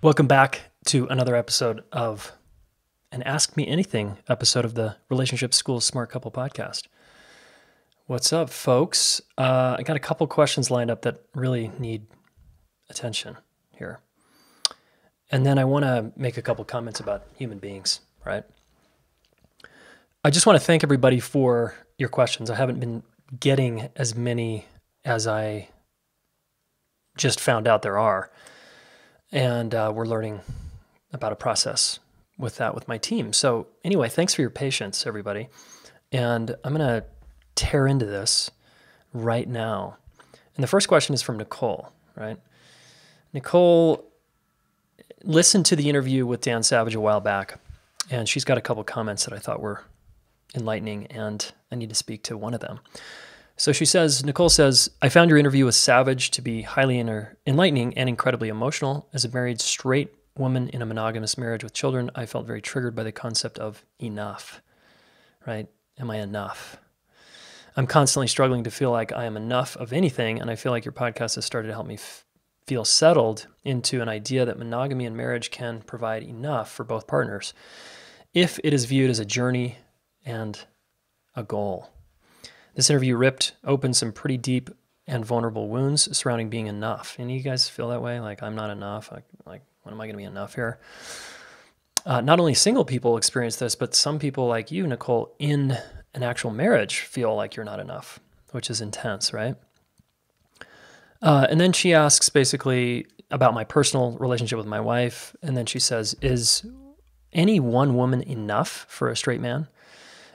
Welcome back to another episode of an Ask Me Anything episode of the Relationship School Smart Couple podcast. What's up, folks? I got a couple questions lined up that really need attention here. And then I want to make a couple comments about human beings, right? I just want to thank everybody for your questions. I haven't been getting as many as I just found out there are. And we're learning about a process with that with my team. So anyway, thanks for your patience, everybody. And I'm going to tear into this right now. And the first question is from Nicole, right? Nicole listened to the interview with Dan Savage a while back, and she's got a couple comments that I thought were enlightening, and I need to speak to one of them. So Nicole says, I found your interview with Savage to be highly enlightening and incredibly emotional. As a married straight woman in a monogamous marriage with children, I felt very triggered by the concept of enough, right? Am I enough? I'm constantly struggling to feel like I am enough of anything, and I feel like your podcast has started to help me feel settled into an idea that monogamy and marriage can provide enough for both partners if it is viewed as a journey and a goal. This interview ripped open some pretty deep and vulnerable wounds surrounding being enough. And you guys feel that way? Like, I'm not enough. Like when am I going to be enough here? Not only single people experience this, but some people like you, Nicole, in an actual marriage feel like you're not enough, which is intense, right? And then she asks basically about my personal relationship with my wife. And then she says, is any one woman enough for a straight man?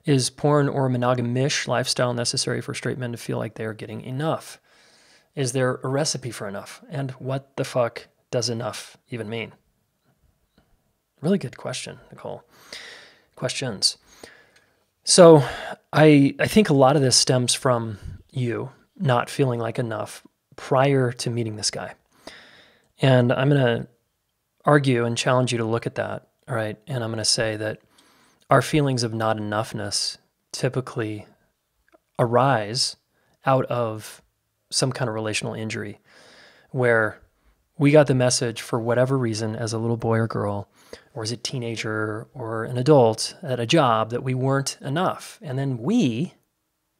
Is porn or monogamish lifestyle necessary for straight men to feel like they're getting enough? Is there a recipe for enough? And what the fuck does enough even mean? Really good question, Nicole. Questions. So I think a lot of this stems from you not feeling like enough prior to meeting this guy. And I'm going to argue and challenge you to look at that, all right? And I'm going to say that our feelings of not enoughness typically arise out of some kind of relational injury where we got the message for whatever reason as a little boy or girl, or as a teenager or an adult at a job that we weren't enough. And then we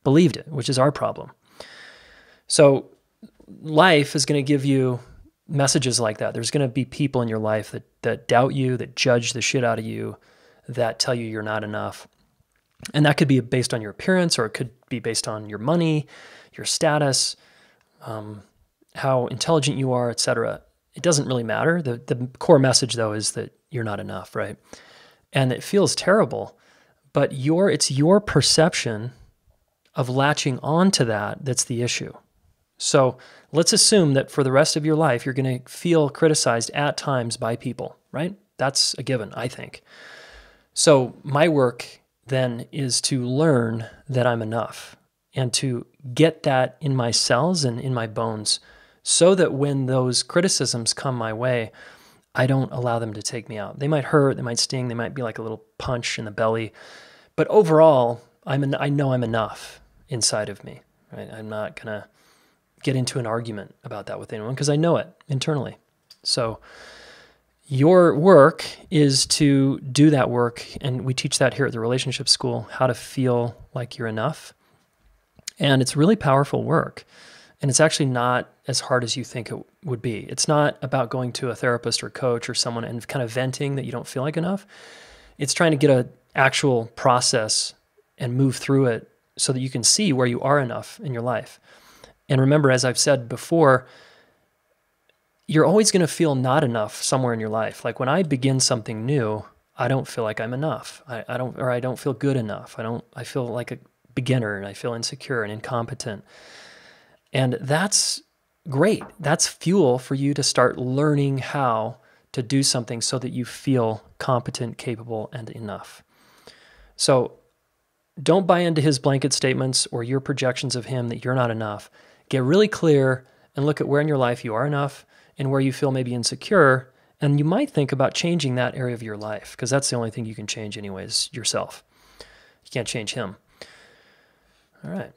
believed it, which is our problem. So life is going to give you messages like that. There's going to be people in your life that doubt you, that judge the shit out of you, that tell you you're not enough. And that could be based on your appearance, or it could be based on your money, your status, how intelligent you are, etc. It doesn't really matter. The core message, though, is that you're not enough, right? And it feels terrible, but it's your perception of latching on to that that's the issue. So let's assume that for the rest of your life, you're going to feel criticized at times by people, right? That's a given, I think. So my work then is to learn that I'm enough and to get that in my cells and in my bones so that when those criticisms come my way, I don't allow them to take me out. They might hurt, they might sting, they might be like a little punch in the belly. But overall, I know I'm enough inside of me, right? I'm not going to get into an argument about that with anyone because I know it internally. So your work is to do that work, and we teach that here at the Relationship School, how to feel like you're enough. And it's really powerful work, and it's actually not as hard as you think it would be. It's not about going to a therapist or coach or someone and kind of venting that you don't feel like enough. It's trying to get an actual process and move through it so that you can see where you are enough in your life. And remember, as I've said before, you're always going to feel not enough somewhere in your life. Like when I begin something new, I don't feel like I'm enough. I don't feel good enough. I feel like a beginner, and I feel insecure and incompetent. And that's great. That's fuel for you to start learning how to do something so that you feel competent, capable, and enough. So don't buy into his blanket statements or your projections of him that you're not enough. Get really clear and look at where in your life you are enough and where you feel maybe insecure. And you might think about changing that area of your life, because that's the only thing you can change anyways, yourself. You can't change him. All right.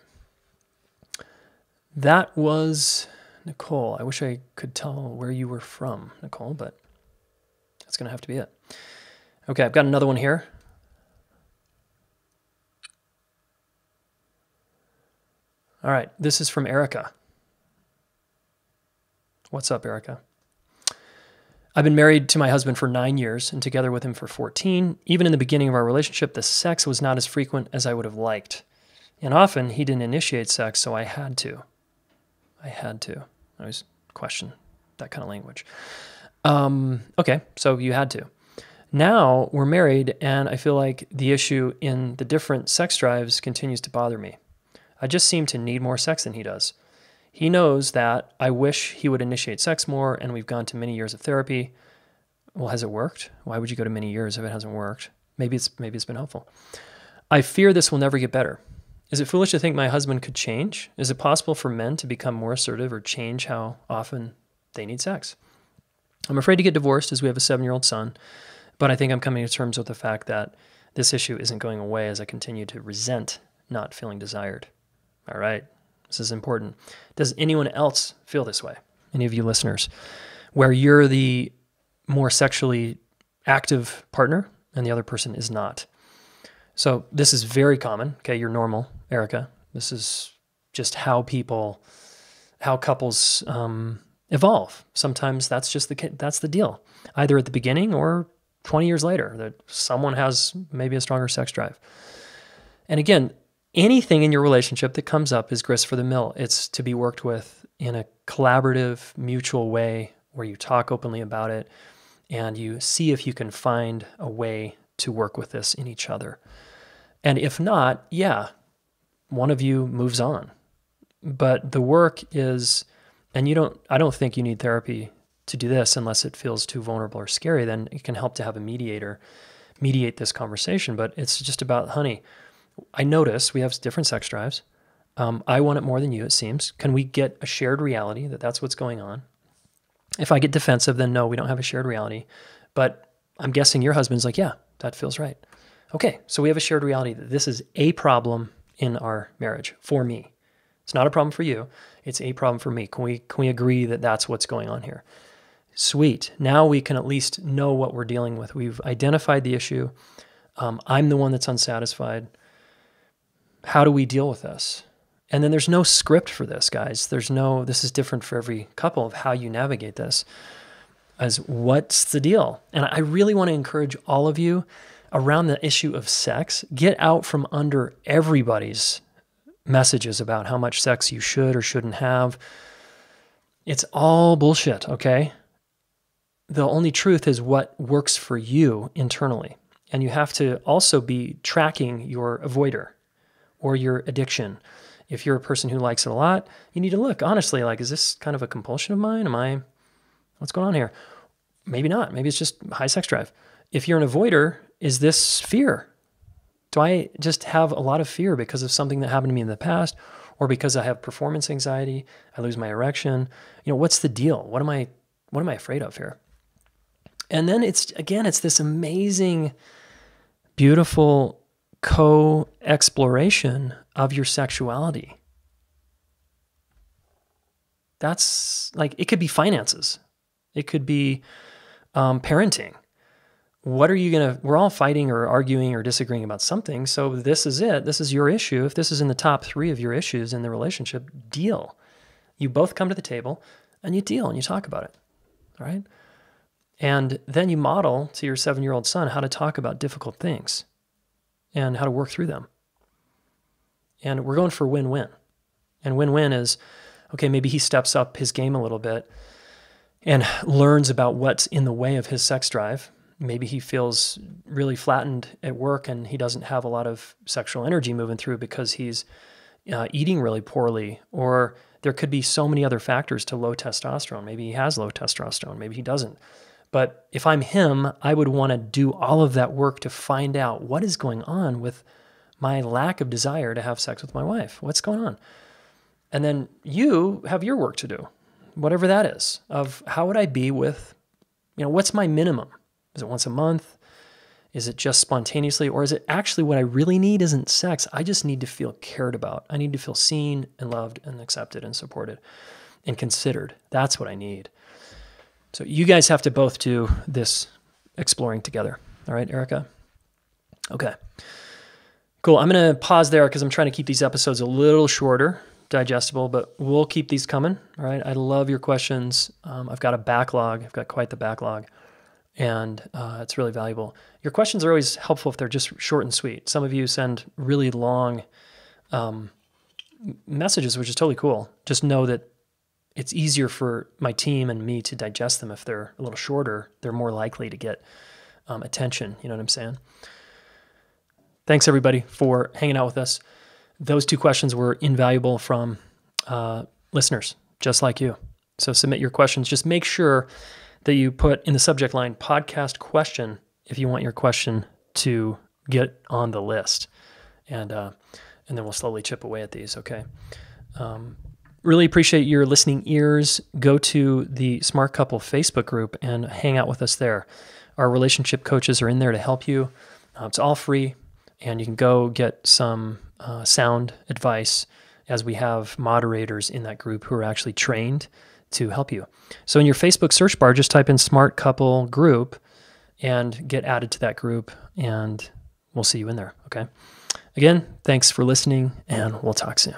That was Nicole. I wish I could tell where you were from, Nicole, but That's going to have to be it. Okay, I've got another one here. All right, this is from Erica. What's up, Erica? I've been married to my husband for 9 years and together with him for 14. Even in the beginning of our relationship, the sex was not as frequent as I would have liked. And often he didn't initiate sex, so I had to. I always question that kind of language. Okay, so you had to. Now we're married, and I feel like the issue in the different sex drives continues to bother me. I just seem to need more sex than he does. He knows that I wish he would initiate sex more, and we've gone to many years of therapy. Well, has it worked? Why would you go to many years if it hasn't worked? Maybe it's been helpful. I fear this will never get better. Is it foolish to think my husband could change? Is it possible for men to become more assertive or change how often they need sex? I'm afraid to get divorced as we have a 7-year-old son, but I think I'm coming to terms with the fact that this issue isn't going away as I continue to resent not feeling desired. All right, this is important. Does anyone else feel this way? Any of you listeners, where you're the more sexually active partner and the other person is not? So this is very common. Okay, you're normal, Erica. This is just how couples evolve. Sometimes that's the deal. Either at the beginning or 20 years later, that someone has maybe a stronger sex drive. And again, anything in your relationship that comes up is grist for the mill. It's to be worked with in a collaborative, mutual way where you talk openly about it and you see if you can find a way to work with this in each other. And if not, yeah, one of you moves on. But the work is, and I don't think you need therapy to do this unless it feels too vulnerable or scary. Then it can help to have a mediator mediate this conversation. But it's just about, honey, I notice we have different sex drives. I want it more than you, it seems. Can we get a shared reality that that's what's going on? If I get defensive, then no, we don't have a shared reality. But I'm guessing your husband's like, yeah, that feels right. Okay, so we have a shared reality that this is a problem in our marriage for me. It's not a problem for you. It's a problem for me. Can we agree that that's what's going on here? Sweet. Now we can at least know what we're dealing with. We've identified the issue. I'm the one that's unsatisfied. How do we deal with this? And then there's no script for this, guys. This is different for every couple of how you navigate this. As what's the deal? And I really want to encourage all of you around the issue of sex, get out from under everybody's messages about how much sex you should or shouldn't have. It's all bullshit, okay? The only truth is what works for you internally. And you have to also be tracking your avoider or your addiction. If you're a person who likes it a lot, you need to look honestly, like, is this kind of a compulsion of mine? What's going on here? Maybe not. Maybe it's just high sex drive. If you're an avoider, is this fear? Do I just have a lot of fear because of something that happened to me in the past, or because I have performance anxiety? I lose my erection. What's the deal? What am I afraid of here? And then it's this amazing, beautiful co-exploration of your sexuality. That's like, it could be finances. It could be parenting. We're all fighting or arguing or disagreeing about something. So this is it. This is your issue. If this is in the top 3 of your issues in the relationship, deal. You both come to the table and you deal and you talk about it. All right. And then you model to your 7-year-old son how to talk about difficult things and how to work through them. And we're going for win-win. And win-win is, okay, maybe he steps up his game a little bit and learns about what's in the way of his sex drive. Maybe he feels really flattened at work and he doesn't have a lot of sexual energy moving through because he's eating really poorly, or there could be so many other factors to low testosterone. Maybe he has low testosterone, maybe he doesn't. But if I'm him, I would want to do all of that work to find out what is going on with my lack of desire to have sex with my wife. What's going on? And then you have your work to do, whatever that is, of how would I be with, what's my minimum? Is it once a month? Is it just spontaneously? Or is it actually what I really need isn't sex? I just need to feel cared about. I need to feel seen and loved and accepted and supported and considered. That's what I need. So you guys have to both do this exploring together. All right, Erica? Okay. Cool. I'm going to pause there because I'm trying to keep these episodes a little shorter, digestible, but we'll keep these coming. All right. I love your questions. I've got a backlog. I've got quite the backlog, and it's really valuable. Your questions are always helpful if they're just short and sweet. Some of you send really long messages, which is totally cool. Just know that it's easier for my team and me to digest them if they're a little shorter. They're more likely to get attention. You know what I'm saying? Thanks, everybody, for hanging out with us. Those 2 questions were invaluable from listeners, just like you. So submit your questions. Just make sure that you put in the subject line podcast question if you want your question to get on the list. And then we'll slowly chip away at these, okay? Really appreciate your listening ears. Go to the Smart Couple Facebook group and hang out with us there. Our relationship coaches are in there to help you. It's all free. And you can go get some sound advice, as we have moderators in that group who are actually trained to help you. So in your Facebook search bar, just type in Smart Couple Group and get added to that group, and we'll see you in there, okay? Again, thanks for listening, and we'll talk soon.